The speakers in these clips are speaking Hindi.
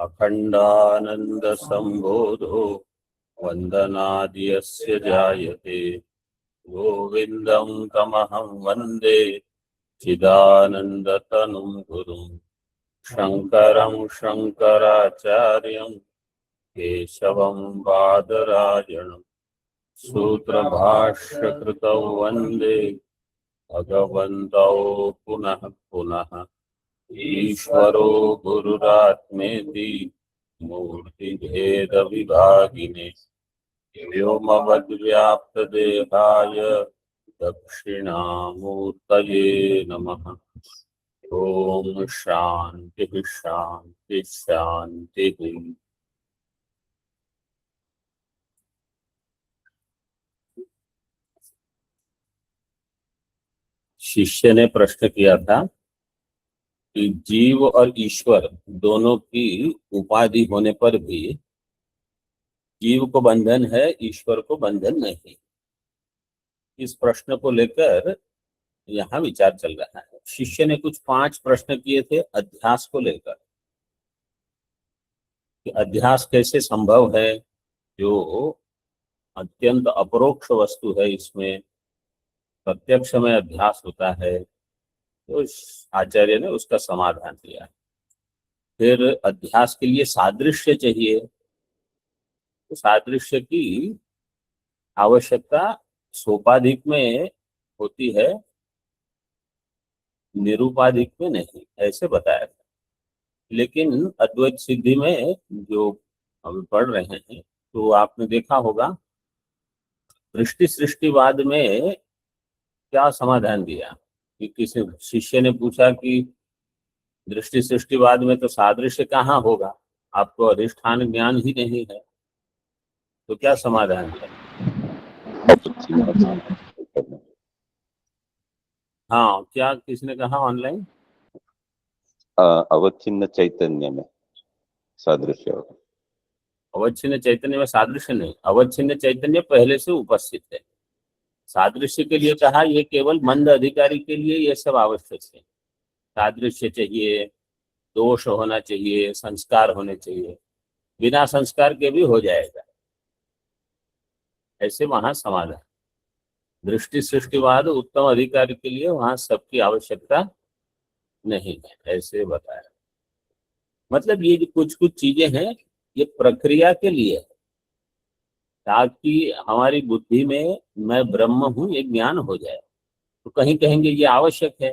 अखण्डानन्दसम्बोधो वन्दनाद्यस्य जायते। गोविन्दं तमहं वन्दे चिदानन्दतनुं गुरुं। शङ्करं शङ्कराचार्यं केशवं बादरायणं। सूत्रभाष्यकृतौ वन्दे भगवन्तौ पुनः पुनः। ईश्वरो गुरुरात्मेति मूर्तिभेदविभागिने व्योमवद्व्याप्तदेहाय दक्षिणामूर्तये नमः। ओम शांति शांति शांति। शिष्य ने प्रश्न किया था कि जीव और ईश्वर दोनों की उपाधि होने पर भी जीव को बंधन है, ईश्वर को बंधन नहीं। इस प्रश्न को लेकर यहाँ विचार चल रहा है। शिष्य ने कुछ 5 प्रश्न किए थे अध्यास को लेकर कि अध्यास कैसे संभव है, जो अत्यंत अपरोक्ष वस्तु है, इसमें प्रत्यक्ष में अध्यास होता है। तो आचार्य ने उसका समाधान दिया। फिर अध्यास के लिए सादृश्य चाहिए, तो सादृश्य की आवश्यकता सोपाधिक में होती है, निरूपाधिक में नहीं, ऐसे बताया था। लेकिन अद्वैत सिद्धि में जो हम पढ़ रहे हैं तो आपने देखा होगा दृष्टि सृष्टिवाद में क्या समाधान दिया कि किसी शिष्य ने पूछा कि दृष्टि सृष्टिवाद में तो सादृश्य कहाँ होगा, आपको अधिष्ठान ज्ञान ही नहीं है, तो क्या समाधान दिया? हाँ, क्या किसने कहा ऑनलाइन? अवच्छिन्न चैतन्य में सादृश्य होगा। अवच्छिन्न चैतन्य में सादृश्य नहीं, अवच्छिन्न चैतन्य पहले से उपस्थित है। सादृश्य के लिए कहा, ये केवल मंद अधिकारी के लिए ये सब आवश्यक है। सादृश्य चाहिए, दोष होना चाहिए, संस्कार होने चाहिए, बिना संस्कार के भी हो जाएगा, ऐसे वहां समाधान। दृष्टि सृष्टिवाद उत्तम अधिकारी के लिए वहां सबकी आवश्यकता नहीं है, ऐसे बताया। मतलब ये जो कुछ कुछ चीजें हैं ये प्रक्रिया के लिए है, ताकि हमारी बुद्धि में मैं ब्रह्म हूं ये ज्ञान हो जाए। तो कहीं कहेंगे ये आवश्यक है,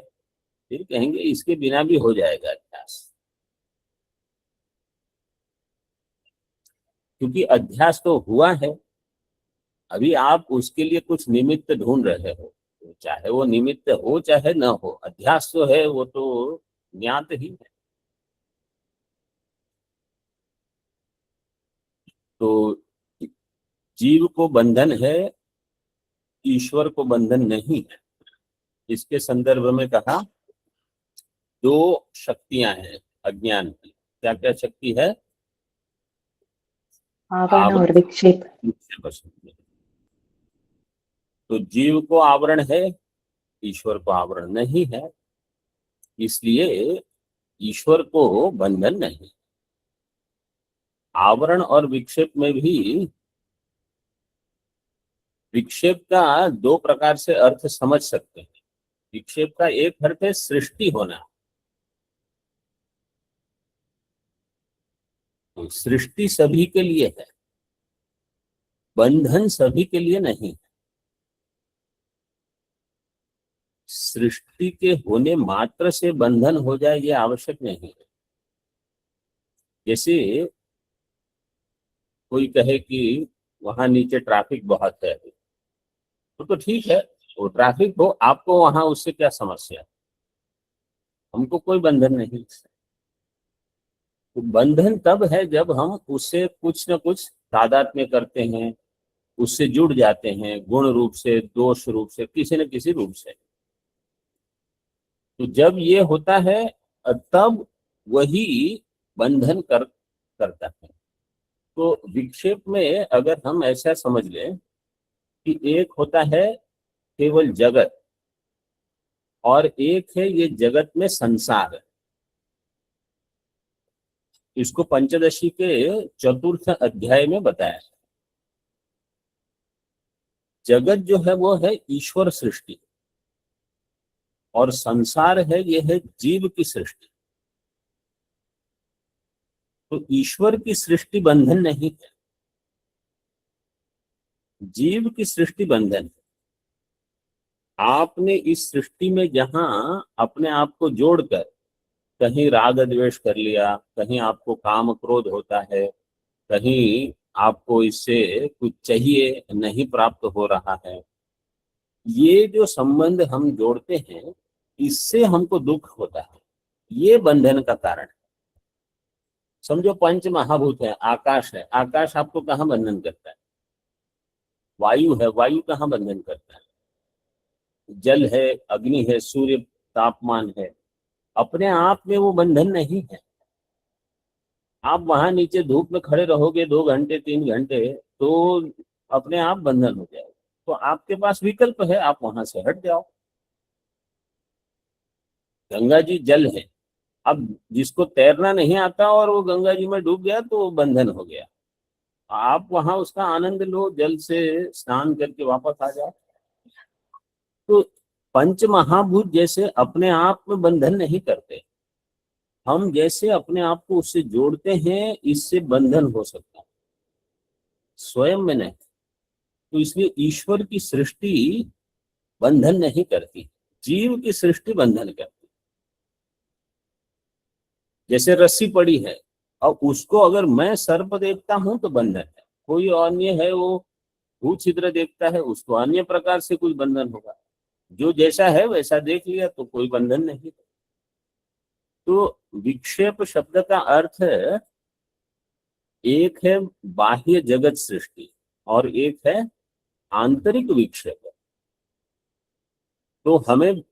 फिर कहेंगे इसके बिना भी हो जाएगा अध्यास। क्योंकि अध्यास तो हुआ है, अभी आप उसके लिए कुछ निमित्त ढूंढ रहे हो, चाहे वो निमित्त हो चाहे न हो, अध्यास तो है, वो तो ज्ञात ही है। तो जीव को बंधन है, ईश्वर को बंधन नहीं है। इसके संदर्भ में कहा 2 शक्तियां हैं अज्ञान की। क्या क्या शक्ति है? आवरण और विक्षेप। तो जीव को आवरण है, ईश्वर को आवरण नहीं है, इसलिए ईश्वर को बंधन नहीं। आवरण और विक्षेप में भी विक्षेप का 2 प्रकार से अर्थ समझ सकते हैं। विक्षेप का एक अर्थ है सृष्टि होना, तो सृष्टि सभी के लिए है, बंधन सभी के लिए नहीं है। सृष्टि के होने मात्र से बंधन हो जाए ये आवश्यक नहीं है। जैसे कोई कहे कि वहां नीचे ट्रैफिक बहुत है, तो ठीक है, वो ट्रैफिक हो, आपको वहां उससे क्या समस्या? हमको कोई बंधन नहीं। तो बंधन तब है जब हम उससे कुछ न कुछ तादात्म्य करते हैं, उससे जुड़ जाते हैं, गुण रूप से, दोष रूप से, किसी न किसी रूप से। तो जब ये होता है तब वही बंधन करता है। तो विक्षेप में अगर हम ऐसा समझ लें कि एक होता है केवल जगत और एक है ये जगत में संसार। इसको पंचदशी के चतुर्थ अध्याय में बताया। जगत जो है वो है ईश्वर सृष्टि, और संसार है ये है जीव की सृष्टि। तो ईश्वर की सृष्टि बंधन नहीं है, जीव की सृष्टि बंधन है। आपने इस सृष्टि में जहां अपने आप को जोड़कर कहीं राग द्वेष कर लिया, कहीं आपको काम क्रोध होता है, कहीं आपको इससे कुछ चाहिए नहीं प्राप्त हो रहा है, ये जो संबंध हम जोड़ते हैं इससे हमको दुख होता है, ये बंधन का कारण है। समझो पंच महाभूत है, आकाश है, आकाश आपको कहाँ बंधन करता है? वायु है, वायु कहाँ बंधन करता है? जल है, अग्नि है, सूर्य तापमान है, अपने आप में वो बंधन नहीं है। आप वहां नीचे धूप में खड़े रहोगे 2 घंटे 3 घंटे तो अपने आप बंधन हो जाएगा। तो आपके पास विकल्प है, आप वहां से हट जाओ। गंगा जी जल है, अब जिसको तैरना नहीं आता और वो गंगा जी में डूब गया तो वो बंधन हो गया। आप वहां उसका आनंद लो, जल से स्नान करके वापस आ जाओ। तो पंच महाभूत जैसे अपने आप में बंधन नहीं करते, हम जैसे अपने आप को उससे जोड़ते हैं, इससे बंधन हो सकता है, स्वयं में नहीं। तो इसलिए ईश्वर की सृष्टि बंधन नहीं करती, जीव की सृष्टि बंधन करती। जैसे रस्सी पड़ी है, और उसको अगर मैं सर्प देखता हूं तो बंधन है, कोई अन्य है वो भू छिद्र देखता है उसको अन्य प्रकार से कुछ बंधन होगा। जो जैसा है वैसा देख लिया तो कोई बंधन नहीं। तो विक्षेप शब्द का अर्थ है, एक है बाह्य जगत सृष्टि और एक है आंतरिक विक्षेप। तो हमें,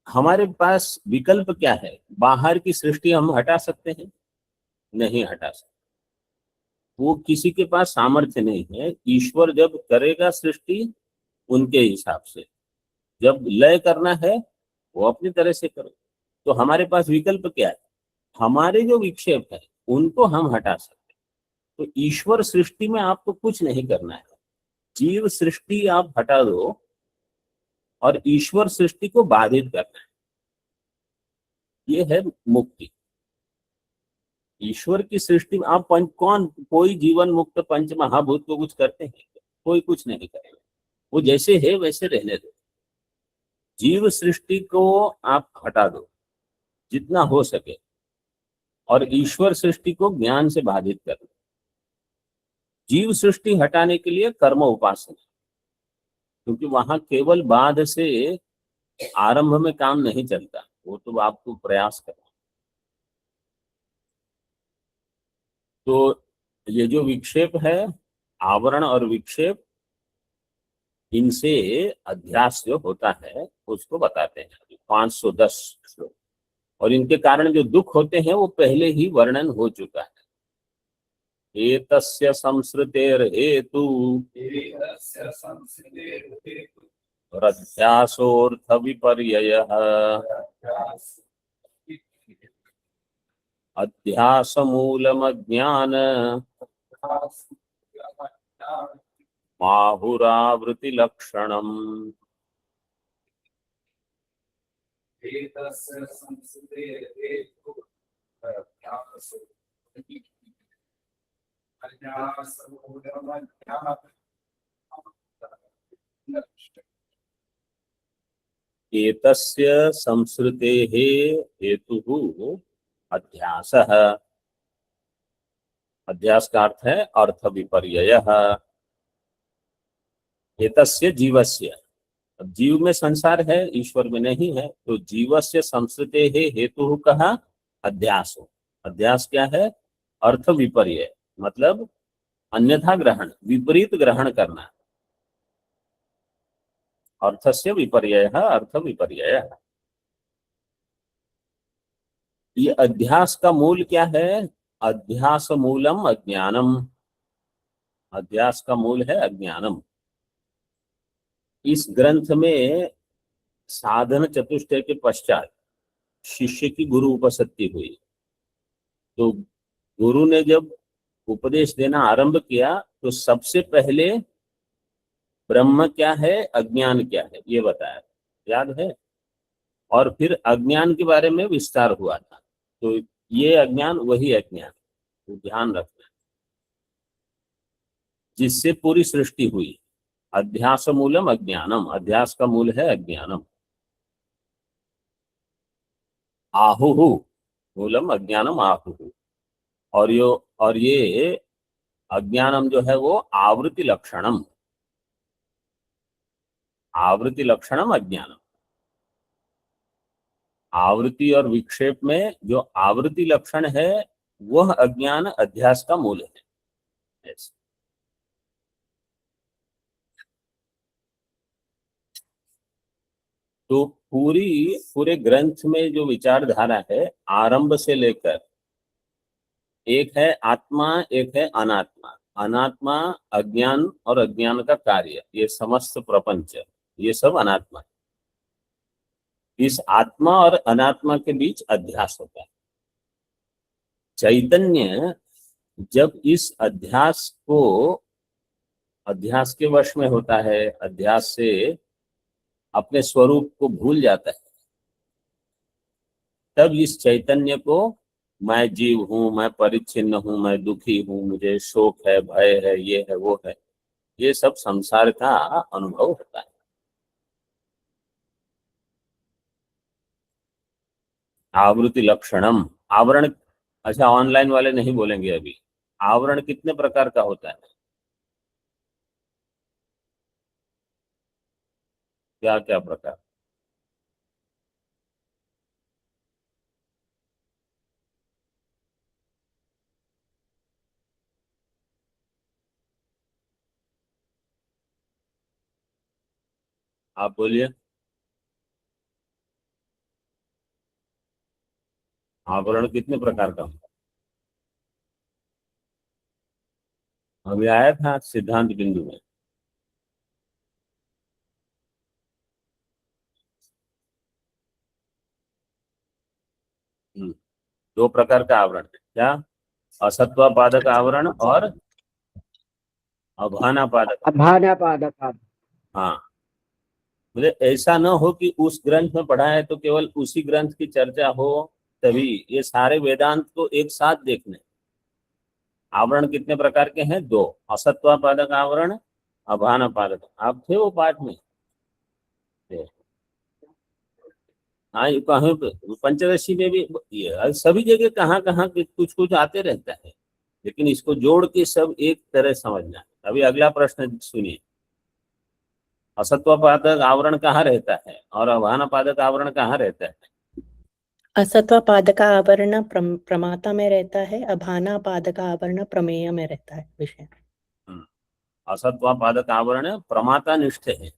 हमारे पास विकल्प क्या है? बाहर की सृष्टि हम हटा सकते हैं? नहीं हटा सकते, वो किसी के पास सामर्थ्य नहीं है। ईश्वर जब करेगा सृष्टि उनके हिसाब से, जब लय करना है वो अपनी तरह से करो। तो हमारे पास विकल्प क्या है? हमारे जो विक्षेप है उनको हम हटा सकते हैं। तो ईश्वर सृष्टि में आपको कुछ नहीं करना है, जीव सृष्टि आप हटा दो और ईश्वर सृष्टि को बाधित करना है, ये है मुक्ति। ईश्वर की सृष्टि में आप कौन कोई जीवन मुक्त पंच महाभूत को कुछ करते हैं? कोई कुछ नहीं करेगा, वो जैसे है वैसे रहने दो। जीव सृष्टि को आप हटा दो जितना हो सके, और ईश्वर सृष्टि को ज्ञान से बाधित कर दो। जीव सृष्टि हटाने के लिए कर्म उपासना, क्योंकि वहां केवल बाध से आरंभ में काम नहीं चलता, वो तो आपको प्रयास करना। तो ये जो विक्षेप है, आवरण और विक्षेप, इनसे अध्यास जो होता है उसको बताते हैं 510 श्लोक। और इनके कारण जो दुख होते हैं वो पहले ही वर्णन हो चुका है। एतस्य संसृतेर्हेतु अध्यासोऽर्थ विपर्ययः अध्यासमूलमज्ञान माहुरावृति लक्षणम। एतस्य संसृतेः हेतुः अध्यासः, अध्यास का अर्थ है अर्थ विपर्ययः। एतस्य जीवस्य, अब जीव में संसार है, ईश्वर में नहीं है, तो जीवस्य संसृतेः हेतु कहा अध्यास। अध्यास क्या है? अर्थ विपर्यय, मतलब अन्यथा ग्रहण, विपरीत ग्रहण करना। अर्थस्य विपर्ययः, अर्थ विपर्ययः। ये अध्यास का मूल क्या है? अध्यास मूलम अज्ञानम, अध्यास का मूल है अज्ञानम। इस ग्रंथ में साधन चतुष्टय के पश्चात शिष्य की गुरु उपसत्ति हुई। तो गुरु ने जब उपदेश देना आरंभ किया तो सबसे पहले ब्रह्म क्या है, अज्ञान क्या है, ये बताया, याद है। और फिर अज्ञान के बारे में विस्तार हुआ था। तो ये अज्ञान वही अज्ञान, तो ध्यान रखना, जिससे पूरी सृष्टि हुई। अध्यास मूलम अज्ञानम, अध्यास का मूल है अज्ञानम। आहुहु मूलम अज्ञानम आहुहु। और ये अज्ञानम जो है वो आवृत्ति लक्षणम, आवृत्ति लक्षणम अज्ञानम। आवृत्ति और विक्षेप में जो आवृत्ति लक्षण है वह अज्ञान अध्यास का मूल है। ऐसे। तो पूरे ग्रंथ में जो विचारधारा है आरंभ से लेकर, एक है आत्मा, एक है अनात्मा। अनात्मा अज्ञान और अज्ञान का कार्य, ये समस्त प्रपंच, ये सब अनात्मा है। इस आत्मा और अनात्मा के बीच अध्यास होता है। चैतन्य जब इस अध्यास के वश में होता है, अध्यास से अपने स्वरूप को भूल जाता है, तब इस चैतन्य को मैं जीव हूं, मैं परिच्छिन्न हूं, मैं दुखी हूं, मुझे शोक है, भय है, ये है, वो है, ये सब संसार का अनुभव होता है। आवृत्ति लक्षणम, आवरण। अच्छा, ऑनलाइन वाले नहीं बोलेंगे अभी। आवरण कितने प्रकार का होता है, क्या क्या प्रकार? आप बोलिए। आवरण कितने प्रकार का होता है? अभी आया था सिद्धांत बिंदु में। दो प्रकार का आवरण है, क्या? असत्वापादक आवरण और अभानापादक। अभानापादक। हाँ, मुझे ऐसा न हो कि उस ग्रंथ में पढ़ा है तो केवल उसी ग्रंथ की चर्चा हो, तभी ये सारे वेदांत को एक साथ देखने। आवरण कितने प्रकार के हैं? दो, असत्वापादक आवरण, अभानापादक। आप थे वो पाठ में? थे। हाँ, ये कहीं पंचदशी में भी ये सभी जगह कहाँ कहाँ कुछ कुछ आते रहता है, लेकिन इसको जोड़ के सब एक तरह समझना है। अभी अगला प्रश्न सुनिए। असत्वपादक आवरण कहाँ रहता है और अभानापादक आवरण कहाँ रहता है? असत्वापादक आवरण प्रमाता में रहता है, अभानापादक आवरण प्रमेय में रहता है, विषय। असत्वापादक आवरण प्रमाता निष्ठ है,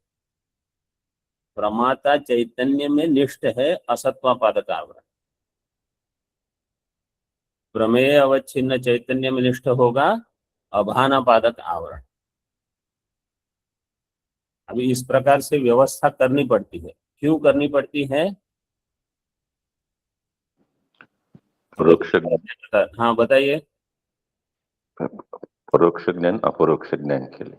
प्रमाता चैतन्य में निष्ठ है असत्वापादक आवरण। प्रमेय अवच्छिन्न चैतन्य में निष्ठ होगा अभानापादक आवरण। अभी इस प्रकार से व्यवस्था करनी पड़ती है। क्यों करनी पड़ती है? परोक्ष हाँ बताइए। परोक्ष ज्ञान अपरोक्ष ज्ञान के लिए।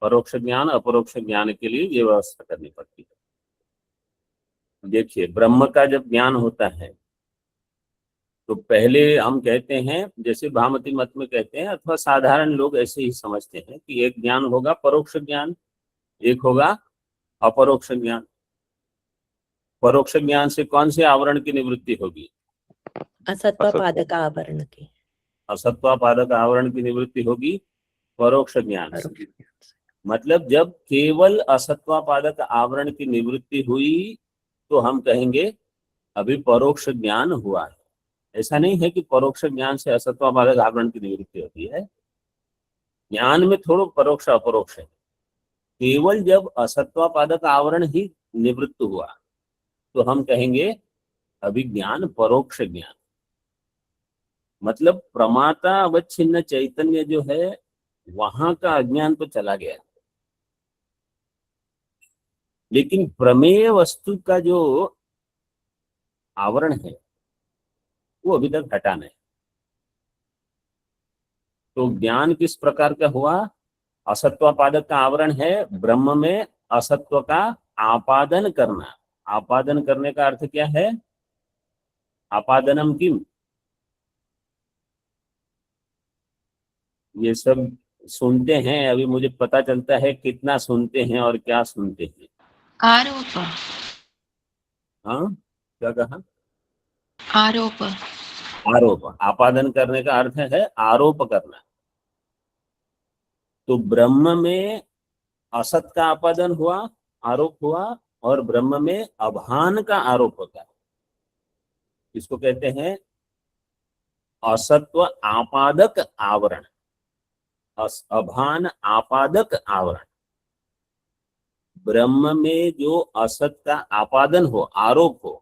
परोक्ष ज्ञान अपरोक्ष ज्ञान के लिए ये व्यवस्था करनी पड़ती है। देखिए, ब्रह्म का जब ज्ञान होता है तो पहले हम कहते हैं, जैसे भामती मत में कहते हैं, अथवा साधारण लोग ऐसे ही समझते हैं कि एक ज्ञान होगा परोक्ष ज्ञान, एक होगा अपरोक्ष ज्ञान। परोक्ष ज्ञान से कौन से आवरण की निवृत्ति होगी? असत्वापादक आवरण की। असत्वापादक आवरण की निवृत्ति होगी परोक्ष ज्ञान से। मतलब जब केवल असत्वापादक आवरण की निवृत्ति हुई तो हम कहेंगे अभी परोक्ष ज्ञान हुआ है। ऐसा नहीं है कि परोक्ष ज्ञान से असत्वापादक आवरण की निवृत्ति होती है। ज्ञान में थोड़ा परोक्ष अपरोक्ष है। केवल जब असत्वापादक आवरण ही निवृत्त हुआ तो हम कहेंगे अभी ज्ञान परोक्ष ज्ञान। मतलब प्रमाता अवच्छिन्न चैतन्य जो है वहां का अज्ञान तो चला गया, लेकिन प्रमेय वस्तु का जो आवरण है वो अभी तक हटा नहीं। तो ज्ञान किस प्रकार का हुआ? असत्वापादक का आवरण है, ब्रह्म में असत्व का आपादन करना। आपादन करने का अर्थ क्या है? आपादनम किम? ये सब सुनते हैं, अभी मुझे पता चलता है कितना सुनते हैं और क्या सुनते हैं। आरोप। हाँ, क्या कहा? आरोप। आरोप। आपादन करने का अर्थ है आरोप करना। तो ब्रह्म में असत का आपादन हुआ, आरोप हुआ, और ब्रह्म में अभान का आरोप होता है। इसको कहते हैं असत्व आपादक आवरण। अभान आपादक आवरण। ब्रह्म में जो असत का आपादन हो, आरोप हो,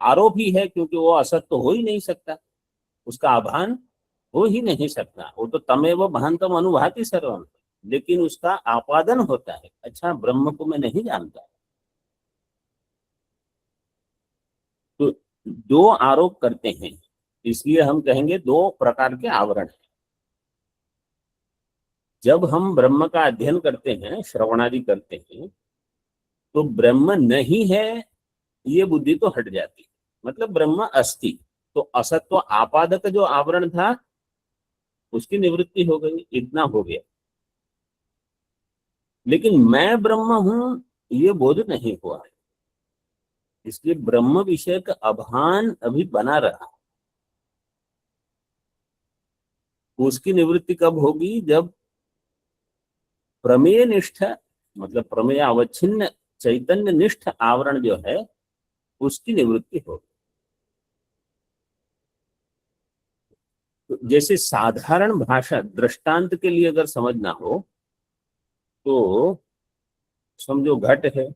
आरोप ही है क्योंकि वो असत तो हो ही नहीं सकता, उसका आभान हो ही नहीं सकता। वो तो तमेव भांतम अनुभाति सर्वम, लेकिन उसका आपादन होता है। अच्छा, ब्रह्म को मैं नहीं जानता, तो दो आरोप करते हैं, इसलिए हम कहेंगे दो प्रकार के आवरण हैं। जब हम ब्रह्म का अध्ययन करते हैं, श्रवणादि करते हैं, तो ब्रह्म नहीं है ये बुद्धि तो हट जाती है, मतलब ब्रह्म अस्ति। तो असत्व आपादक जो आवरण था उसकी निवृत्ति हो गई, इतना हो गया। लेकिन मैं ब्रह्म हूं ये बोध नहीं हुआ है, इसलिए ब्रह्म विषय का अभान अभी बना रहा। उसकी निवृत्ति कब होगी? जब प्रमेय निष्ठ, मतलब प्रमेय अवच्छिन्न चैतन्य निष्ठ आवरण जो है उसकी निवृत्ति होगी। तो जैसे साधारण भाषा दृष्टांत के लिए अगर समझना हो तो समझो घट है,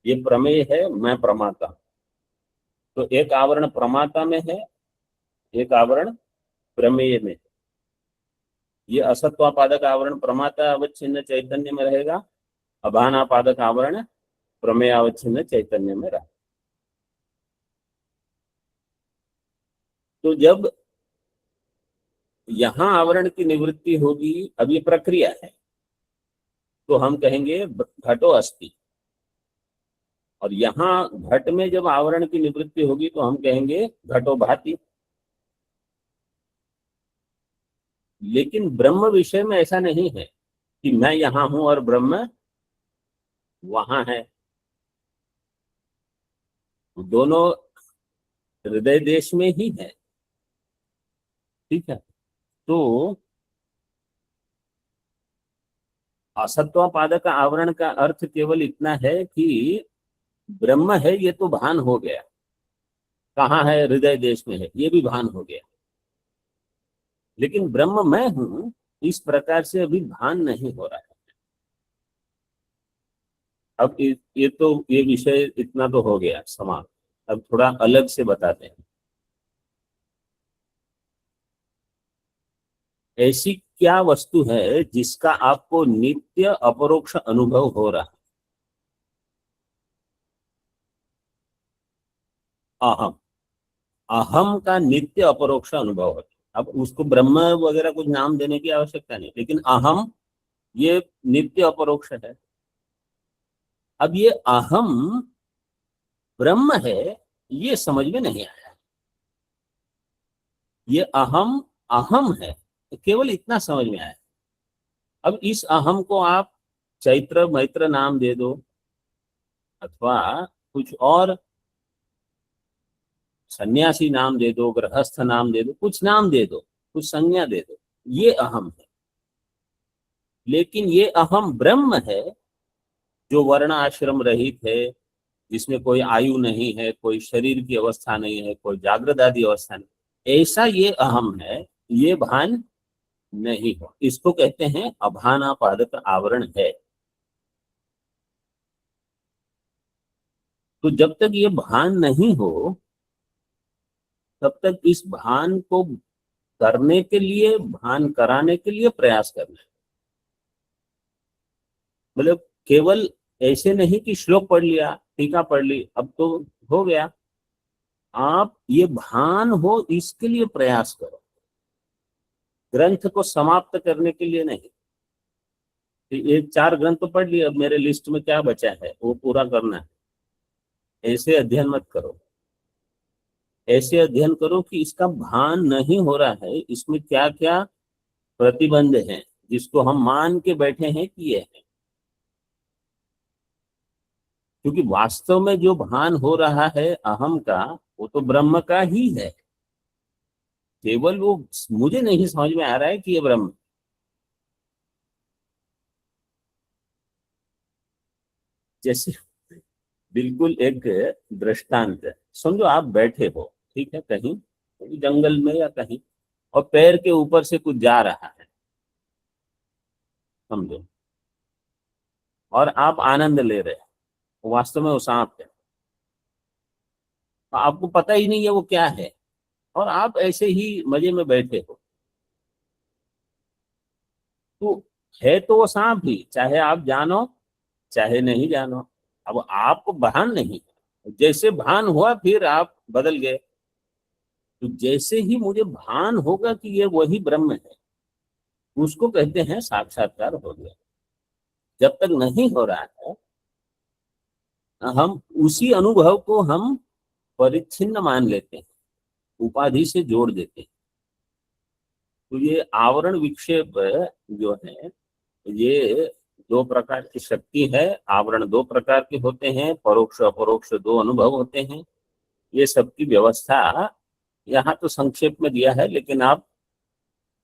ये प्रमेय है, मैं प्रमाता। तो एक आवरण प्रमाता में है, एक आवरण प्रमेय में। ये असत्वापादक आवरण प्रमाता अवच्छिन्न चैतन्य में रहेगा, अभानापादक आवरण प्रमेय अवच्छिन्न चैतन्य में रहेगा। तो जब यहां आवरण की निवृत्ति होगी, अब ये प्रक्रिया है, तो हम कहेंगे घटो अस्ति। और यहां घट में जब आवरण की निवृत्ति होगी तो हम कहेंगे घटो भाति। लेकिन ब्रह्म विषय में ऐसा नहीं है कि मैं यहां हूं और ब्रह्म वहां है। दोनों हृदय देश में ही है, ठीक है। तो असत्वापादक आवरण का अर्थ केवल इतना है कि ब्रह्म है ये तो भान हो गया, कहाँ है? हृदय देश में है, ये भी भान हो गया। लेकिन ब्रह्म मैं हूं इस प्रकार से अभी भान नहीं हो रहा है। अब ये विषय इतना तो हो गया समाप्त। अब थोड़ा अलग से बताते हैं। ऐसी क्या वस्तु है जिसका आपको नित्य अपरोक्ष अनुभव हो रहा है? अहम। अहम का नित्य अपरोक्ष अनुभव होता है। अब उसको ब्रह्म वगैरह कुछ नाम देने की आवश्यकता नहीं, लेकिन अहम ये नित्य अपरोक्ष है। अब ये अहम ब्रह्म है ये समझ में नहीं आया। ये अहम अहम है, केवल इतना समझ में आया। अब इस अहम को आप चैत्र मैत्र नाम दे दो, अथवा कुछ और सन्यासी नाम दे दो, गृहस्थ नाम दे दो, कुछ नाम दे दो, कुछ संज्ञा दे दो, ये अहम है। लेकिन ये अहम ब्रह्म है जो वर्ण आश्रम रहित है, जिसमें कोई आयु नहीं है, कोई शरीर की अवस्था नहीं है, कोई जागृत आदि अवस्था नहीं, ऐसा ये अहम है, ये भान नहीं हो। इसको कहते हैं अभानापादक आवरण है। तो जब तक ये भान नहीं हो तब तक इस भान को करने के लिए, भान कराने के लिए प्रयास करना है। मतलब केवल ऐसे नहीं कि श्लोक पढ़ लिया, टीका पढ़ ली, अब तो हो गया। आप ये भान हो इसके लिए प्रयास करो। ग्रंथ को समाप्त करने के लिए नहीं। ये 4 ग्रंथ तो पढ़ लिए, अब मेरे लिस्ट में क्या बचा है वो पूरा करना है। ऐसे अध्ययन मत करो, ऐसे अध्ययन करो कि इसका भान नहीं हो रहा है, इसमें क्या क्या प्रतिबंध हैं जिसको हम मान के बैठे हैं कि ये है। क्योंकि वास्तव में जो भान हो रहा है अहम का, वो तो ब्रह्म का ही है, केवल वो मुझे नहीं समझ में आ रहा है कि ये ब्रह्म। जैसे बिल्कुल एक दृष्टांत समझो, आप बैठे हो ठीक है कहीं जंगल में या कहीं, और पैर के ऊपर से कुछ जा रहा है समझो, और आप आनंद ले रहे हो, वास्तव में वो सांप है, आपको पता ही नहीं है वो क्या है, और आप ऐसे ही मजे में बैठे हो। तो है तो वो सांप ही, चाहे आप जानो चाहे नहीं जानो। अब आपको भान नहीं, जैसे भान हुआ फिर आप बदल गए। तो जैसे ही मुझे भान होगा कि ये वही ब्रह्म है, उसको कहते हैं साक्षात्कार हो गया। जब तक नहीं हो रहा है, हम उसी अनुभव को हम परिच्छिन्न मान लेते हैं, उपाधि से जोड़ देते हैं। तो ये आवरण विक्षेप जो है, ये 2 प्रकार की शक्ति है। आवरण 2 प्रकार के होते हैं, परोक्ष अपरोक्ष 2 अनुभव होते हैं। ये सबकी व्यवस्था यहाँ तो संक्षेप में दिया है, लेकिन आप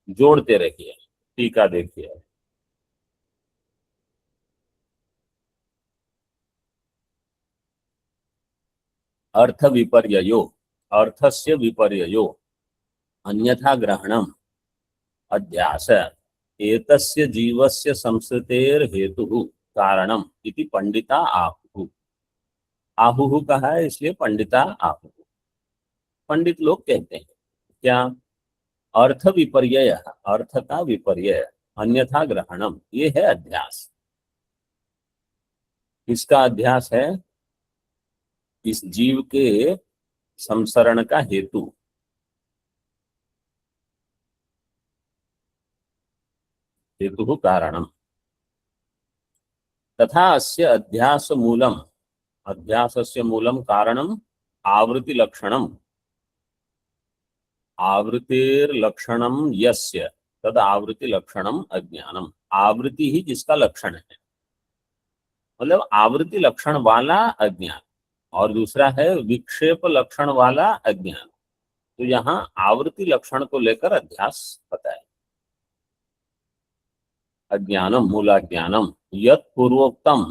जोड़ते रहिए। टीका देखिए, अर्थ विपर्ययो, अर्थस्य विपर्ययो अन्यथा ग्रहणम अध्यास एतस्य जीवस्य संस्कृतेर हेतु कारणम इति पंडिता आहुः। आहुः कहा है इसलिए पंडिता आहुः, पंडित लोग कहते हैं क्या? अर्थ विपर्यय, अर्थ का विपर्यय, अन्यथा ग्रहणम, ये है अध्यास। इसका अध्यास है इस जीव के संसरण का हेतु। हेतु कारणम तथा अस्य अध्यास मूलम, अध्यासस्य मूलम कारणम आवृत्ति लक्षणम, आवृत्तिर लक्षणम यस्य तद आवृत्ति लक्षणम अज्ञानम। आवृत्ति ही जिसका लक्षण है, मतलब आवृत्ति लक्षण वाला अज्ञान, और दूसरा है विक्षेप लक्षण वाला अज्ञान। तो यहाँ आवृत्ति लक्षण को लेकर अध्यास बताए। अज्ञानम मूलाज्ञानम यत् पूर्वोक्तम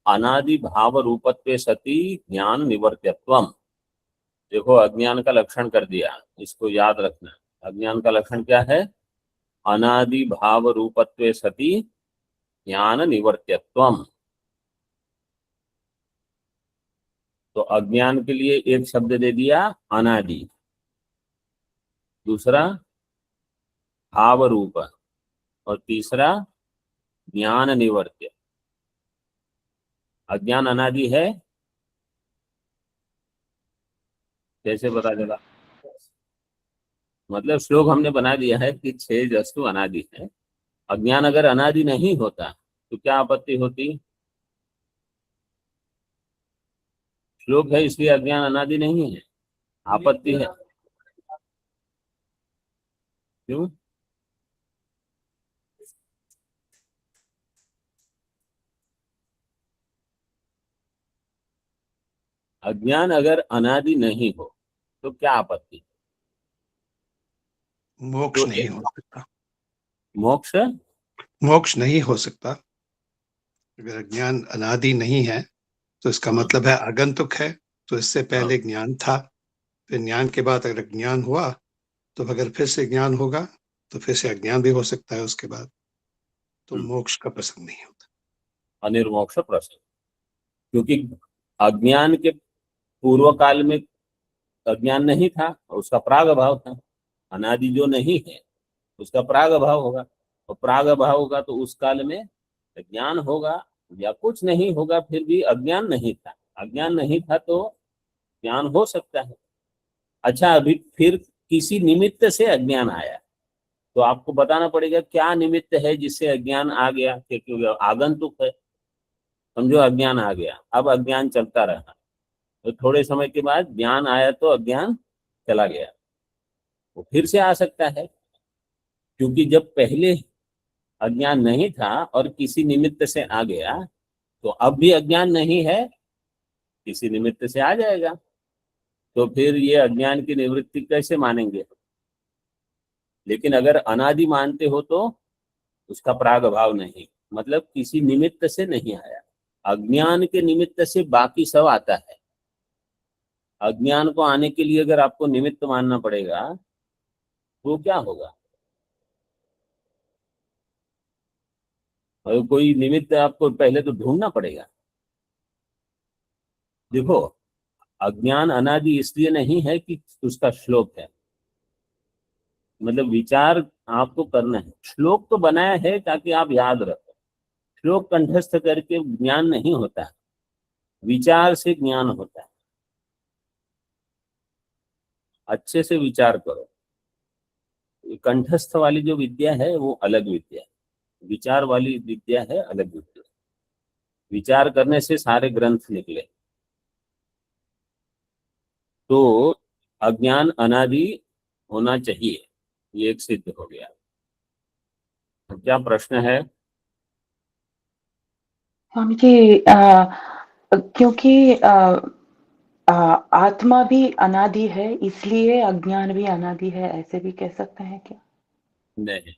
अनादि भाव रूपत्वे सति ज्ञान निवर्त्यत्वम। देखो अज्ञान का लक्षण कर दिया, इसको याद रखना। अज्ञान का लक्षण क्या है? अनादि भाव रूपत्वे सति ज्ञान निवर्त्यत्वम। तो अज्ञान के लिए एक शब्द दे दिया अनादि, दूसरा भाव रूप, और तीसरा ज्ञान निवर्त्य। अज्ञान अनादि है, कैसे पता चला? मतलब श्लोक हमने बना दिया है कि 6 वस्तु अनादि है। अज्ञान अगर अनादि नहीं होता तो क्या आपत्ति होती? श्लोक है इसलिए अज्ञान अनादि नहीं है, आपत्ति है। क्यों? अज्ञान अगर अनादि नहीं हो तो क्या आपत्ति? मोक्ष तो नहीं हो सकता। मोक्ष मोक्ष नहीं हो सकता। अगर ज्ञान अनादि नहीं है तो इसका मतलब है आगंतुक है। तो इससे पहले ज्ञान था, फिर ज्ञान के बाद अगर ज्ञान हुआ तो अगर फिर से ज्ञान होगा तो फिर से अज्ञान भी हो सकता है उसके बाद। तो मोक्ष का प्रसंग नहीं होता, अनिर्मोक्ष प्रसंग। क्योंकि अज्ञान के पूर्व काल में अज्ञान नहीं था, उसका प्राग भाव था। अनादि जो नहीं है उसका प्राग भाव होगा, और प्राग भाव होगा तो उस काल में ज्ञान होगा, या कुछ नहीं होगा फिर भी अज्ञान नहीं था। अज्ञान नहीं था तो ज्ञान हो सकता है। अच्छा, अभी फिर किसी निमित्त से अज्ञान आया तो आपको बताना पड़ेगा क्या निमित्त है जिससे अज्ञान आ गया, क्योंकि आगंतुक है। समझो अज्ञान आ गया, अब अज्ञान चलता रहा, तो थोड़े समय के बाद ज्ञान आया तो अज्ञान चला गया, वो फिर से आ सकता है, क्योंकि जब पहले अज्ञान नहीं था और किसी निमित्त से आ गया, तो अब भी अज्ञान नहीं है, किसी निमित्त से आ जाएगा, तो फिर ये अज्ञान की निवृत्ति कैसे मानेंगे। लेकिन अगर अनादि मानते हो तो उसका प्राग भाव नहीं, मतलब किसी निमित्त से नहीं आया। अज्ञान के निमित्त से बाकी सब आता है। अज्ञान को आने के लिए अगर आपको निमित्त मानना पड़ेगा तो क्या होगा, और कोई निमित्त आपको पहले तो ढूंढना पड़ेगा। देखो, अज्ञान अनादि इसलिए नहीं है कि उसका श्लोक है, मतलब विचार आपको करना है। श्लोक तो बनाया है ताकि आप याद रखो, श्लोक कंठस्थ करके ज्ञान नहीं होता है, विचार से ज्ञान होता है। अच्छे से विचार करो। कंठस्थ वाली जो विद्या है वो अलग विद्या है, विचार वाली विद्या है अलग विद्या। विचार करने से सारे ग्रंथ निकले। तो अज्ञान अनादि होना चाहिए, ये एक सिद्ध हो गया। तो क्या प्रश्न है? स्वामी जी, क्योंकि आत्मा भी अनादि है, इसलिए अज्ञान भी अनादि है, ऐसे भी कह सकते हैं क्या? नहीं,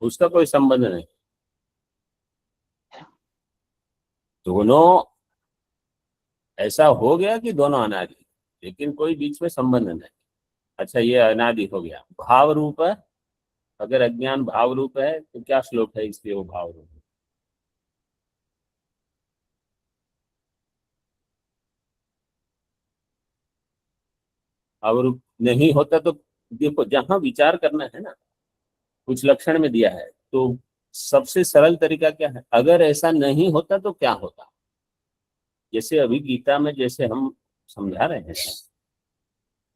उसका कोई संबंध नहीं। दोनों ऐसा हो गया कि दोनों अनादि, लेकिन कोई बीच में संबंध नहीं। अच्छा, ये अनादि हो गया, भाव रूप है। अगर अज्ञान भाव रूप है तो क्या श्लोक है इसलिए वो भाव रूप है? भाव रूप नहीं होता तो देखो, जहां विचार करना है ना, कुछ लक्षण में दिया है, तो सबसे सरल तरीका क्या है, अगर ऐसा नहीं होता तो क्या होता। जैसे अभी गीता में जैसे हम समझा रहे हैं,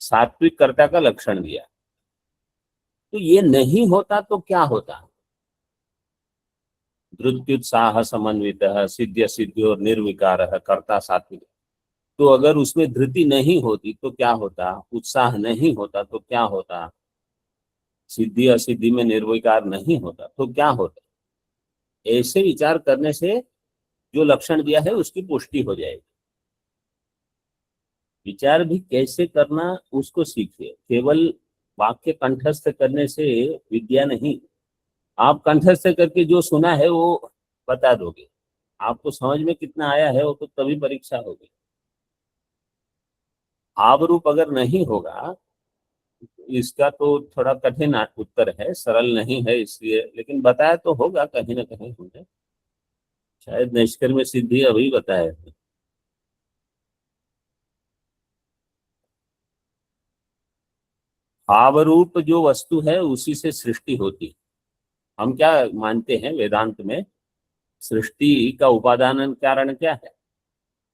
सात्विक कर्ता का लक्षण दिया, तो ये नहीं होता तो क्या होता। धृत्युत्साह समन्वित सिद्ध सिद्ध्यो निर्विकार कर्ता सात्विक। तो अगर उसमें धृति नहीं होती तो क्या होता, उत्साह नहीं होता तो क्या होता, सिद्धि असिद्धि में निर्विकार नहीं होता तो क्या होता। ऐसे विचार करने से जो लक्षण दिया है उसकी पुष्टि हो जाएगी। विचार भी कैसे करना उसको सीखिए, केवल वाक्य कंठस्थ करने से विद्या नहीं। आप कंठस्थ करके जो सुना है वो बता दोगे, आपको समझ में कितना आया है वो तो तभी परीक्षा होगी। भाव रूप अगर नहीं होगा, इसका तो थोड़ा कठिन उत्तर है, सरल नहीं है इसलिए, लेकिन बताया तो होगा कहीं ना कहीं हमने, शायद नैष्कर्म्य सिद्धि अभी बताया है। भाव रूप जो वस्तु है उसी से सृष्टि होती है। हम क्या मानते हैं वेदांत में, सृष्टि का उपादान कारण क्या है,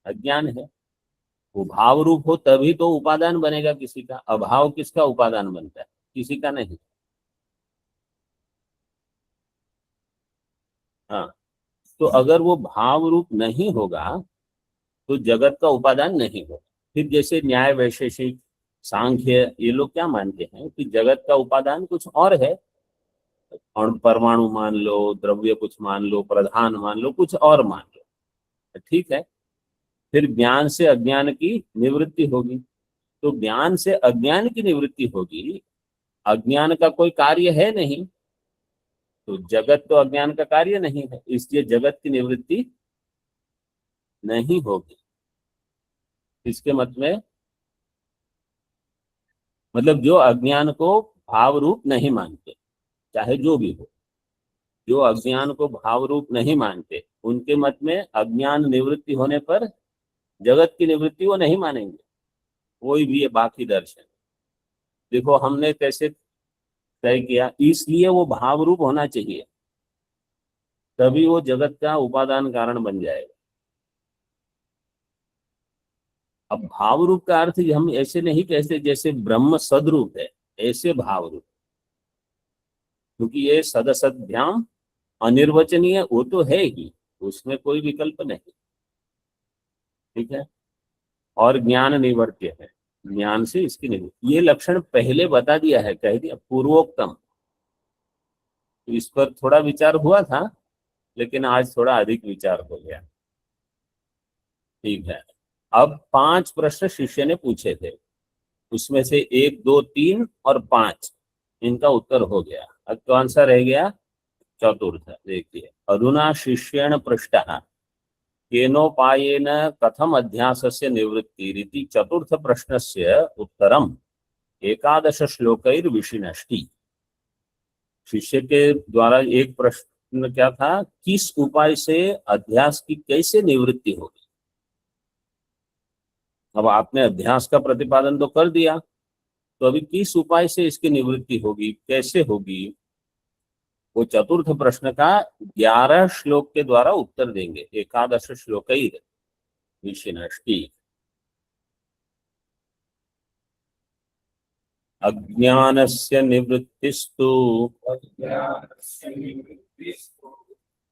अज्ञान है। वो भाव रूप हो तभी तो उपादान बनेगा किसी का, अभाव किसका उपादान बनता है, किसी का नहीं। हाँ, तो अगर वो भाव रूप नहीं होगा तो जगत का उपादान नहीं होगा। फिर जैसे न्याय वैशेषिक सांख्य ये लोग क्या मानते हैं कि जगत का उपादान कुछ और है, और परमाणु मान लो, द्रव्य कुछ मान लो, प्रधान मान लो, कुछ और मान लो, ठीक है। फिर ज्ञान से अज्ञान की निवृत्ति होगी, तो ज्ञान से अज्ञान की निवृत्ति होगी, अज्ञान का कोई कार्य है नहीं, तो जगत तो अज्ञान का कार्य नहीं है, इसलिए जगत की निवृत्ति नहीं होगी। इसके मत में मतलब जो अज्ञान को भाव रूप नहीं मानते, चाहे जो भी हो, जो अज्ञान को भाव रूप नहीं मानते, उनके मत में अज्ञान निवृत्ति होने पर जगत की निवृत्ति वो नहीं मानेंगे, कोई भी ये बाकी दर्शन। देखो हमने कैसे तय किया, इसलिए वो भाव रूप होना चाहिए, तभी वो जगत का उपादान कारण बन जाएगा। अब भाव रूप का अर्थ हम ऐसे नहीं कहते जैसे ब्रह्म सदरूप है, ऐसे भाव रूप। क्योंकि ये सदसद्भ्याम अनिर्वचनीय वो तो है ही, उसमें कोई विकल्प नहीं, ठीक है। और ज्ञान निवर्त्य है, ज्ञान से इसकी निवृत्ति, ये लक्षण पहले बता दिया है, कह दिया पूर्वोक्तम। तो इस पर थोड़ा विचार हुआ था, लेकिन आज थोड़ा अधिक विचार हो गया, ठीक है। अब 5 प्रश्न शिष्य ने पूछे थे, उसमें से 1, 2, 3 और 5 इनका उत्तर हो गया। अब कौन सा रह गया? चतुर्थ। देखिए, अधुना शिष्येण पृष्टः केनोपायेन कथम अध्यासस्य निवृत्तिरिति चतुर्थ प्रश्नस्य उत्तरम 11 श्लोकैर्विशिनष्टि। शिष्य के द्वारा एक प्रश्न क्या था, किस उपाय से अध्यास की कैसे निवृत्ति होगी। अब आपने अध्यास का प्रतिपादन तो कर दिया, तो अभी किस उपाय से इसकी निवृत्ति होगी, कैसे होगी, वो चतुर्थ प्रश्न का 11 श्लोक के द्वारा उत्तर देंगे। 11 श्लोकैर विशिनष्टि। अज्ञानस्य निवृत्तिस्तु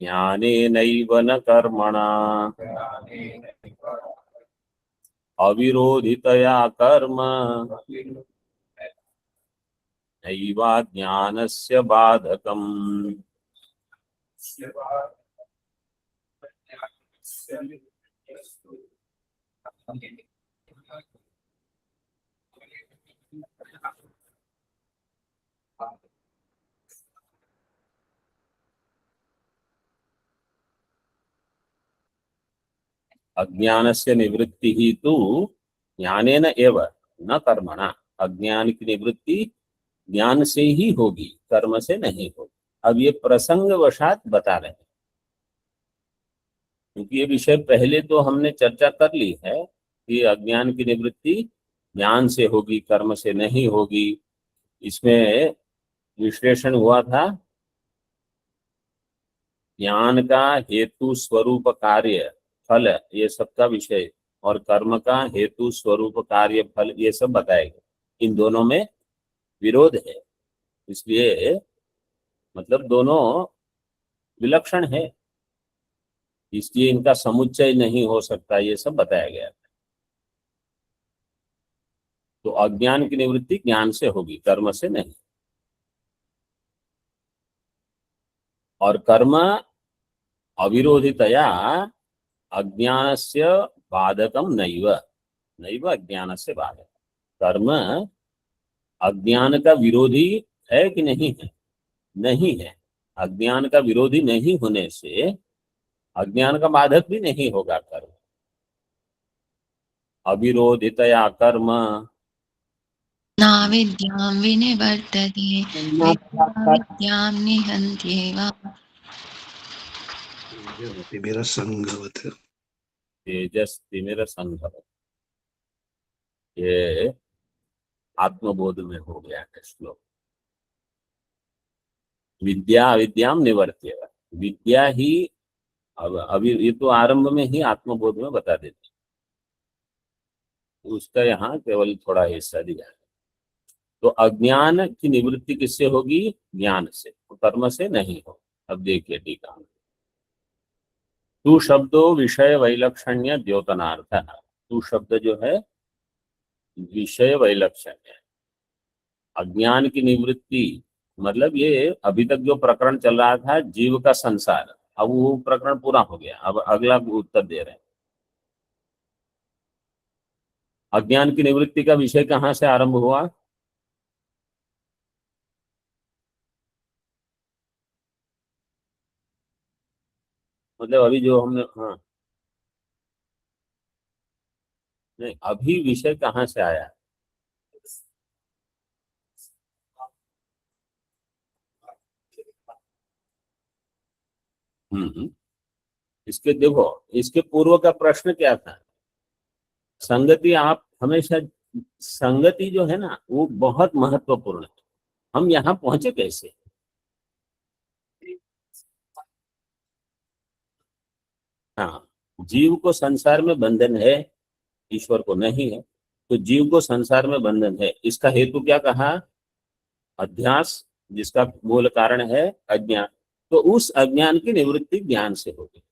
ज्ञानेनैव न कर्मणा अविरोधितया कर्म नैवाज्ञानस्य बाधकम्। अज्ञानस्य निवृत्ति ही तो ज्ञानेन एव न कर्मणा। अज्ञान की निवृत्ति ज्ञान से ही होगी, कर्म से नहीं होगी। अब ये प्रसंग वशात बता रहे हैं, क्योंकि ये विषय पहले तो हमने चर्चा कर ली है कि अज्ञान की निवृत्ति ज्ञान से होगी, कर्म से नहीं होगी। इसमें विश्लेषण हुआ था, ज्ञान का हेतु स्वरूप कार्य फल ये सबका विषय, और कर्म का हेतु स्वरूप कार्य फल ये सब बताएगा। इन दोनों में विरोध है, इसलिए मतलब दोनों विलक्षण है, इसलिए इनका समुच्चय नहीं हो सकता, ये सब बताया गया। तो अज्ञान की निवृत्ति ज्ञान से होगी, कर्म से नहीं। और कर्म अविरोधितया अज्ञानस्य बाधकम नैव नैव अज्ञानस्य बाधक। कर्म अज्ञान का विरोधी है कि नहीं है? नहीं है। अज्ञान का विरोधी नहीं होने से अज्ञान का बाधक भी नहीं होगा कर्म। अविरोधितया कर्म नाविद्यां विनिवर्तते विद्यां निहन्त्येव। मेरा संगवत। तेजस्तिमिर संभव, ये आत्मबोध में हो गया है श्लोक। विद्या अविद्याम निवर्त्य, विद्या ही अब अभी ये तो आरंभ में ही आत्मबोध में बता देते, उसका यहाँ केवल थोड़ा हिस्सा दिया है। तो अज्ञान की निवृत्ति किससे होगी? ज्ञान से, कर्म से नहीं हो। अब देखिए टीका में, तू शब्दों विषय वैलक्षण्य द्योतनार्थ। तू शब्द जो है विषय वैलक्षण्य, अज्ञान की निवृत्ति मतलब ये अभी तक जो प्रकरण चल रहा था जीव का संसार, अब वो प्रकरण पूरा हो गया। अब अगला उत्तर दे रहे हैं। अज्ञान की निवृत्ति का विषय कहाँ से आरंभ हुआ? मतलब अभी जो हमने, हाँ नहीं, अभी विषय कहाँ से आया? इसके देखो, इसके पूर्व का प्रश्न क्या था? संगति। आप हमेशा संगति जो है ना वो बहुत महत्वपूर्ण है। हम यहाँ पहुंचे कैसे? हाँ, जीव को संसार में बंधन है, ईश्वर को नहीं है। तो जीव को संसार में बंधन है, इसका हेतु क्या कहा? अध्यास जिसका मूल कारण है अज्ञान, तो उस अज्ञान की निवृत्ति ज्ञान से होगी।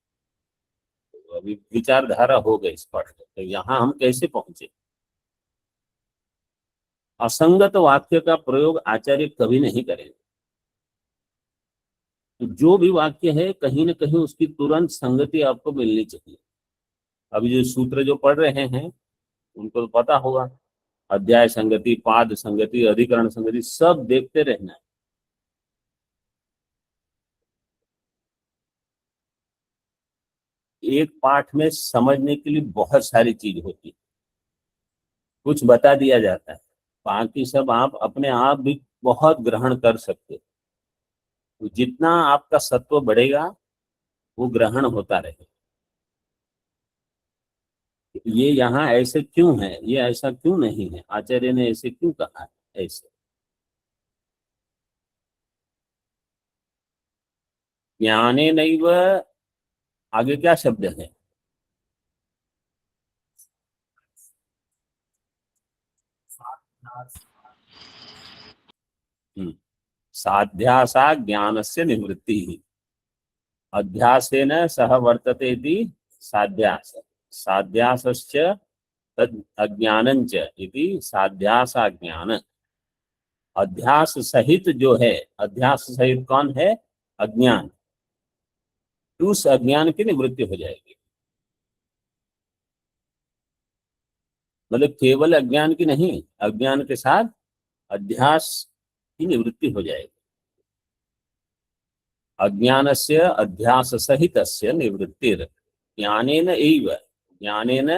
तो अभी विचारधारा हो गई स्पष्ट। तो यहाँ हम कैसे पहुंचे? असंगत वाक्य का प्रयोग आचार्य कभी नहीं करेंगे। तो जो भी वाक्य है कहीं ना कहीं उसकी तुरंत संगति आपको मिलनी चाहिए। अभी जो सूत्र जो पढ़ रहे हैं उनको तो पता होगा, अध्याय संगति, पाद संगति, अधिकरण संगति, सब देखते रहना है। एक पाठ में समझने के लिए बहुत सारी चीज होती है, कुछ बता दिया जाता है, बाकी सब आप अपने आप भी बहुत ग्रहण कर सकते हो। तो जितना आपका सत्व बढ़ेगा वो ग्रहण होता रहेगा। ये यहाँ ऐसे क्यों है, ये ऐसा क्यों नहीं है, आचार्य ने ऐसे क्यों कहा है, ऐसे ज्ञाने नैव, आगे क्या शब्द है? साध्यासा ज्ञानस्य निवृत्तिः, अध्यासेन सह वर्तते इति साध्यास, साध्यासश्च तद् अज्ञानञ्च इति साध्यासा ज्ञान। अध्यास सहित जो है, अध्यास सहित कौन है? अज्ञान। उस अज्ञान की निवृत्ति हो जाएगी। मतलब केवल अज्ञान की नहीं, अज्ञान के साथ अध्यास की निवृत्ति हो जाएगी। अज्ञानस्य अध्यास सहितस्य निवृत्तिर ज्ञानेन एव, ज्ञानेन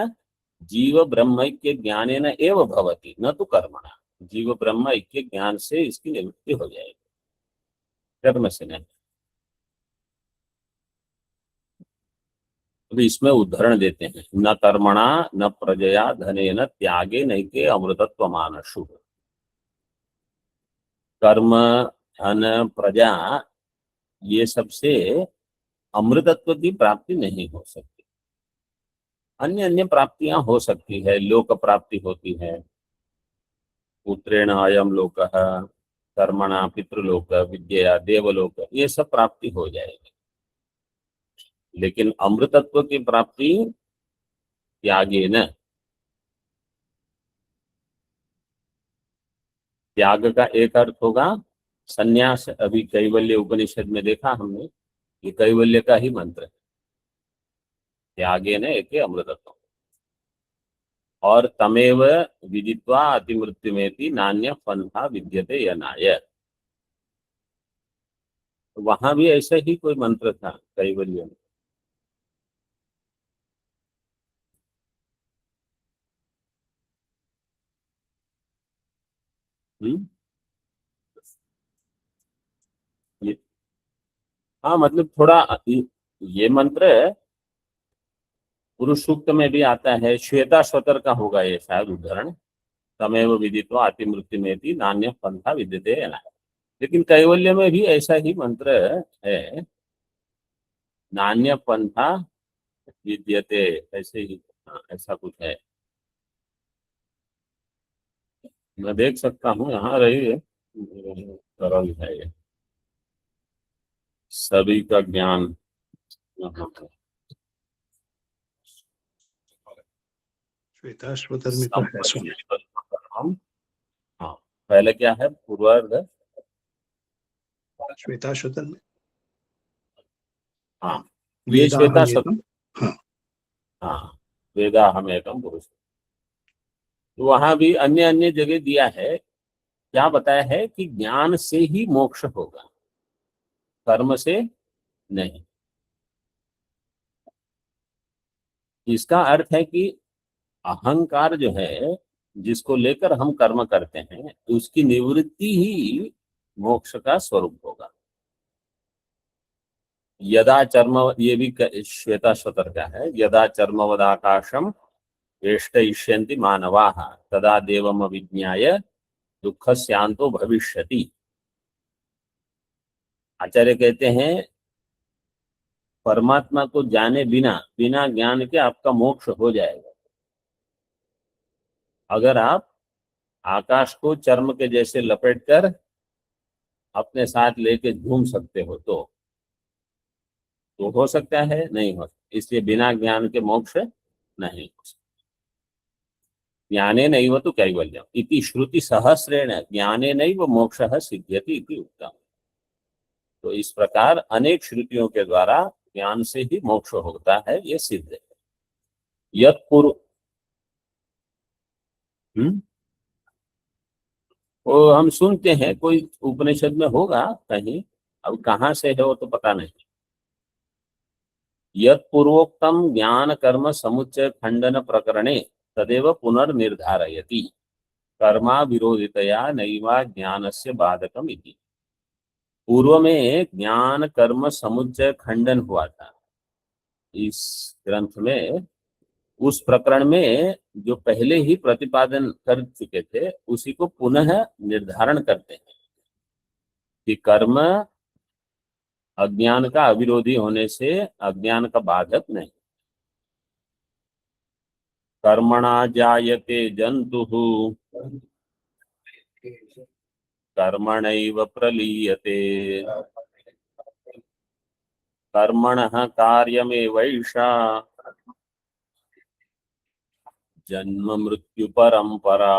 जीव ब्रह्मैक्य ज्ञानेन एव भवति, न तो कर्मणा। जीव ब्रह्म ऐक्य ज्ञान से इसकी निवृत्ति हो जाएगी, कर्म से नहीं। अभी इसमें उदाहरण देते हैं, न कर्मणा न प्रजया धनेन त्यागे नैके अमृतत्व मानसु। कर्म, धन, प्रजा, ये सबसे अमृतत्व की प्राप्ति नहीं हो सकती। अन्य अन्य प्राप्तियां हो सकती है, लोक प्राप्ति होती है, पुत्रेण अयम लोकः, कर्मणा पितृलोक, विद्या देवलोक, ये सब प्राप्ति हो जाएगी। लेकिन अमृतत्व की प्राप्ति त्यागेन, त्याग का एक अर्थ होगा संन्यास। अभी कैवल्य उपनिषद में देखा हमने, ये कैवल्य का ही मंत्र है, त्यागेन एके अमृतत्व। और तमेव विदित्वा अतिमृत्युमेति नान्य पंथा विद्यते यनाय, वहां भी ऐसा ही कोई मंत्र था कैवल्य में। ये हाँ, मतलब थोड़ा ये मंत्र पुरुष सूक्त में भी आता है, श्वेता स्वतर का होगा ये शायद उदाहरण, तमेव विदित्वा अतिमृत्युमेति नान्य पंथा विद्यते यनाय। लेकिन कैवल्य में भी ऐसा ही मंत्र है, नान्य पंथा विद्यते, ऐसे ही। हाँ, ऐसा कुछ है, मैं देख सकता हूँ, यहाँ रही है, सरल है ये, सभी का ज्ञान यहाँ है। श्वेताश्वतर में तो है स्वामी। हाँ, पहले क्या है? पूर्वार्ध। श्वेताश्वतर में हाँ, ये श्वेता शब्द, हाँ हाँ, वेदा हम एकम पुरुष। तो वहां भी अन्य अन्य जगह दिया है, क्या बताया है कि ज्ञान से ही मोक्ष होगा, कर्म से नहीं। इसका अर्थ है कि अहंकार जो है, जिसको लेकर हम कर्म करते हैं, उसकी निवृत्ति ही मोक्ष का स्वरूप होगा। यदा चर्म, ये भी श्वेता स्वतर का है, यदा चर्मवदाकाशम वेष्टयिष्यन्ति मानवाः तदा देवम अविज्ञाय दुःखस्यान्तो भविष्यति। आचार्य कहते हैं परमात्मा को जाने बिना, बिना ज्ञान के आपका मोक्ष हो जाएगा। अगर आप आकाश को चर्म के जैसे लपेटकर अपने साथ लेके घूम सकते हो तो हो सकता है, नहीं हो सकता। इसलिए बिना ज्ञान के मोक्ष नहीं हो सकता। ज्ञाने नैव तु कैवल्यम इति श्रुति सहस्रेण ज्ञाने नैव मोक्षः सिद्ध्यति इति उक्तम्। तो इस प्रकार अनेक श्रुतियों के द्वारा ज्ञान से ही मोक्ष होता है, ये सिद्ध है। यत् पूर्व वो हम सुनते हैं, कोई उपनिषद में होगा कहीं, अब कहाँ से है वो तो पता नहीं। यत् पूर्वोक्तम ज्ञान कर्म समुच्चय खंडन प्रकरणे तदेव पुनर्निर्धारयति कर्मा विरोधितया नैवा ज्ञानस्य बाधकम इति। पूर्व में ज्ञान कर्म समुच्चय खंडन हुआ था इस ग्रंथ में। उस प्रकरण में जो पहले ही प्रतिपादन कर चुके थे उसी को पुनः निर्धारण करते हैं कि कर्म अज्ञान का अविरोधी होने से अज्ञान का बाधक नहीं। कर्मणा जायते जंतुः कर्मणैव प्रलीयते कर्मणः कार्यमेवैषा जन्म मृत्यु परंपरा।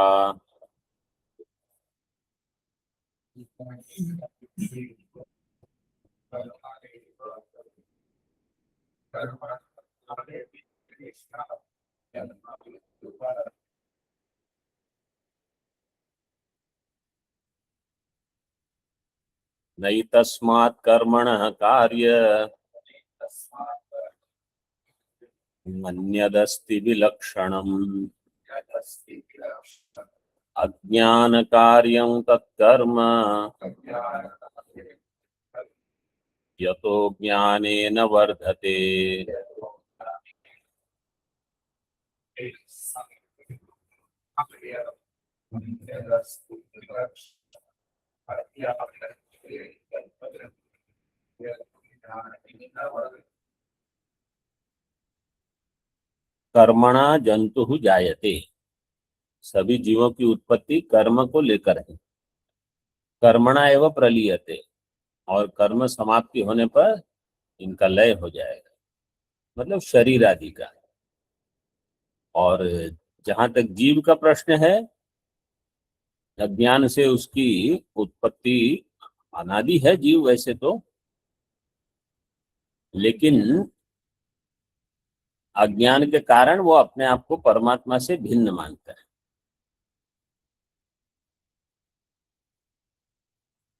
नैतस्मात् कर्मणः कार्य मन्यदस्ति विलक्षणम् अज्ञान कार्यं तत्कर्म यतो ज्ञानेन वर्धते। कर्मणा जंतु जायते, सभी जीवों की उत्पत्ति कर्म को लेकर है। कर्मणा एवं प्रलीयते, और कर्म समाप्ति होने पर इनका लय हो जाएगा, मतलब शरीर आदि का। और जहां तक जीव का प्रश्न है, अज्ञान से उसकी उत्पत्ति अनादि है जीव वैसे तो, लेकिन अज्ञान के कारण वो अपने आप को परमात्मा से भिन्न मानता है।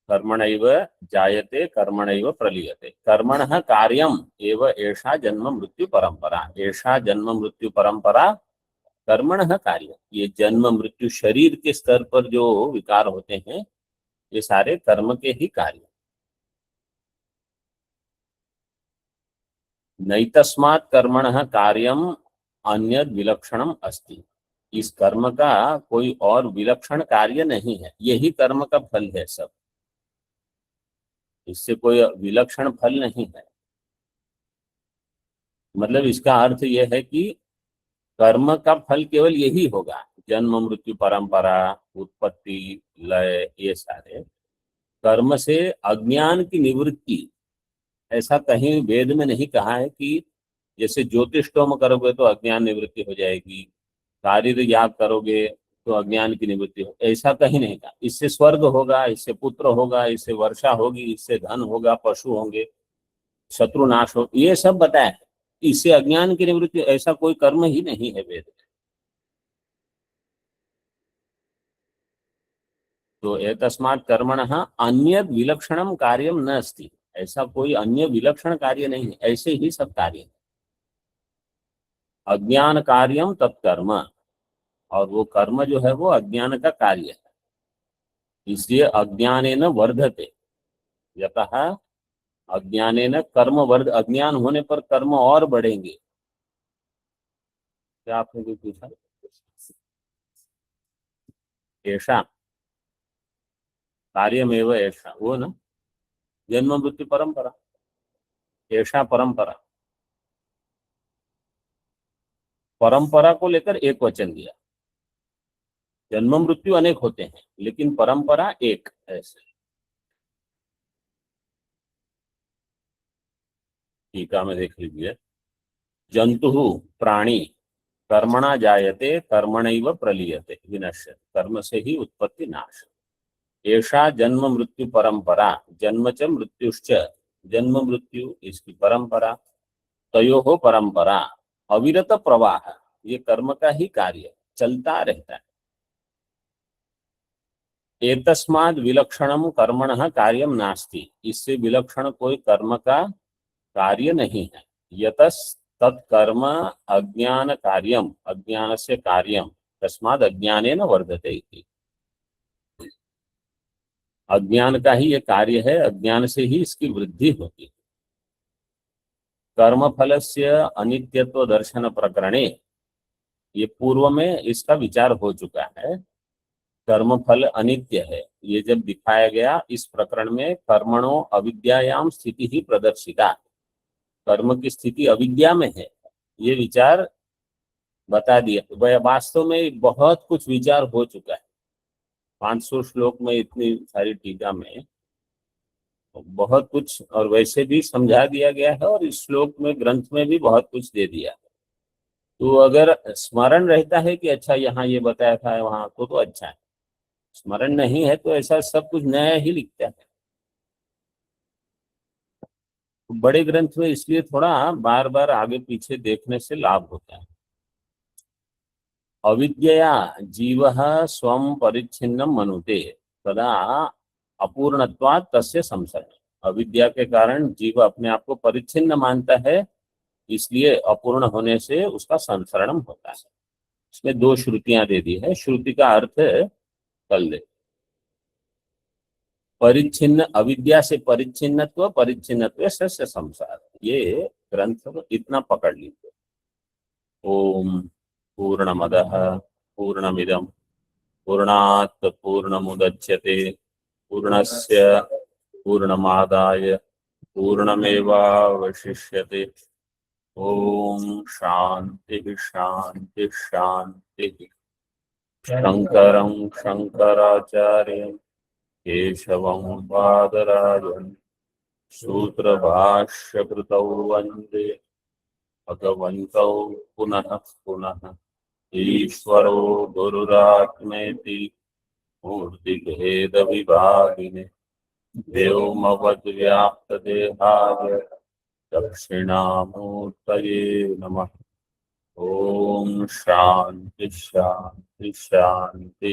कर्मणैव जायते कर्मणैव प्रलीयते कर्मणः कार्यम एव एषा जन्म मृत्यु परंपरा। एषा जन्म मृत्यु परंपरा कर्मणः कार्य, ये जन्म मृत्यु शरीर के स्तर पर जो विकार होते हैं ये सारे कर्म के ही कार्य। नैतस्मात् कर्मणः कार्यम अन्यद विलक्षणम अस्ति, इस कर्म का कोई और विलक्षण कार्य नहीं है, यही कर्म का फल है सब, इससे कोई विलक्षण फल नहीं है। मतलब इसका अर्थ यह है कि कर्म का फल केवल यही होगा, जन्म मृत्यु परंपरा उत्पत्ति लय, ये सारे कर्म से अज्ञान की निवृत्ति। ऐसा कहीं वेद में नहीं कहा है कि जैसे ज्योतिषोम करोगे तो अज्ञान निवृत्ति हो जाएगी, कार्य याग करोगे तो अज्ञान की निवृत्ति हो, ऐसा कहीं नहीं कहा। इससे स्वर्ग होगा, इससे पुत्र होगा, इससे वर्षा होगी, इससे धन होगा, पशु होंगे, शत्रु नाश हो, ये सब बताया है। इससे अज्ञान की निवृत्ति, ऐसा कोई कर्म ही नहीं है वेद में। तो एतस्मात् कर्मणः अन्यद विलक्षणम कार्यम न अस्ति, ऐसा कोई अन्य विलक्षण कार्य नहीं है, ऐसे ही सब कार्य है। अज्ञान कार्यम तत्कर्म, और वो कर्म जो है वो अज्ञान का कार्य है, इसलिए अज्ञानेन वर्धते। यतः अज्ञानेन कर्म वर्ध, अज्ञान होने पर कर्म और बढ़ेंगे। क्या आपने भी पूछा? ऐसा कार्यमेव ऐसा, वो ना जन्म मृत्यु परंपरा, ऐसा परंपरा, परंपरा को लेकर एक वचन दिया। जन्म मृत्यु अनेक होते हैं लेकिन परंपरा एक, ऐसे। टीका में देख लीजिए। जंतु प्राणी कर्मणा जायते कर्मणैव प्रलीयते विनश्यते, कर्म से ही उत्पत्ति नाश। एषा जन्म मृत्यु परंपरा, जन्म च मृत्युश्च, जन्म मृत्यु इसकी परंपरा, तयोः परंपरा अविरत प्रवाह, ये कर्म का ही कार्य चलता रहता है। एतस्माद् विलक्षणम कर्मणः कार्यम नास्ति, इससे विलक्षण कोई कर्म का कार्य नहीं है। यतस् तत्कर्म अज्ञान कार्यम, अज्ञान से कार्यम, तस्माद् अज्ञानेन वर्धते इति। अज्ञान का ही ये कार्य है, अज्ञान से ही इसकी वृद्धि होती है। कर्म फलस्य अनित्यत्व दर्शन प्रकरणे, ये पूर्व में इसका विचार हो चुका है। कर्म फल अनित्य है, ये जब दिखाया गया इस प्रकरण में, कर्मणो अविद्यायाम स्थिति ही प्रदर्शिता, कर्म की स्थिति अविद्या में है, ये विचार बता दिया। वास्तव में बहुत कुछ विचार हो चुका है 500 श्लोक में, इतनी सारी टीका में बहुत कुछ, और वैसे भी समझा दिया गया है, और इस श्लोक में ग्रंथ में भी बहुत कुछ दे दिया है। तो अगर स्मरण रहता है कि अच्छा यहाँ ये बताया था वहां, तो अच्छा है। स्मरण नहीं है तो ऐसा सब कुछ नया ही लिखता है। बड़े ग्रंथ में इसलिए थोड़ा बार बार आगे पीछे देखने से लाभ होता है। अविद्यया जीवः स्वं परिच्छिन्नं मनुते तदा अपूर्णत्वात् तस्य संसर्ग, अविद्या के कारण जीव अपने आप को परिच्छिन्न मानता है, इसलिए अपूर्ण होने से उसका संसरणम होता है। इसमें 2 श्रुतियां दे दी है, श्रुति का अर्थ कर ले। परिच्छिन्न, अविद्या से परिच्छिन्नत्व, परिच्छिन्नत्व से संसार, ये ग्रंथ इतना पकड़ लीजिए। ओम पूर्णमदः पूर्णमिदं पूर्णात् पूर्णमुदच्यते पूर्णस्य पूर्णमादाय पूर्णमेवावशिष्यते। ओम शांति शांति शांति। शंकरं शंकराचार्यं केशवं बादरायणं सूत्रभाष्यकृतौ वन्दे भगवन्तौ पुनः पुनः। ईश्वरो गुरुरात्मेति मूर्तिभेदविभागिने व्योमवद्व्याप्तदेहाय दक्षिणामूर्तये नमः। ओम शांति शांति शांति।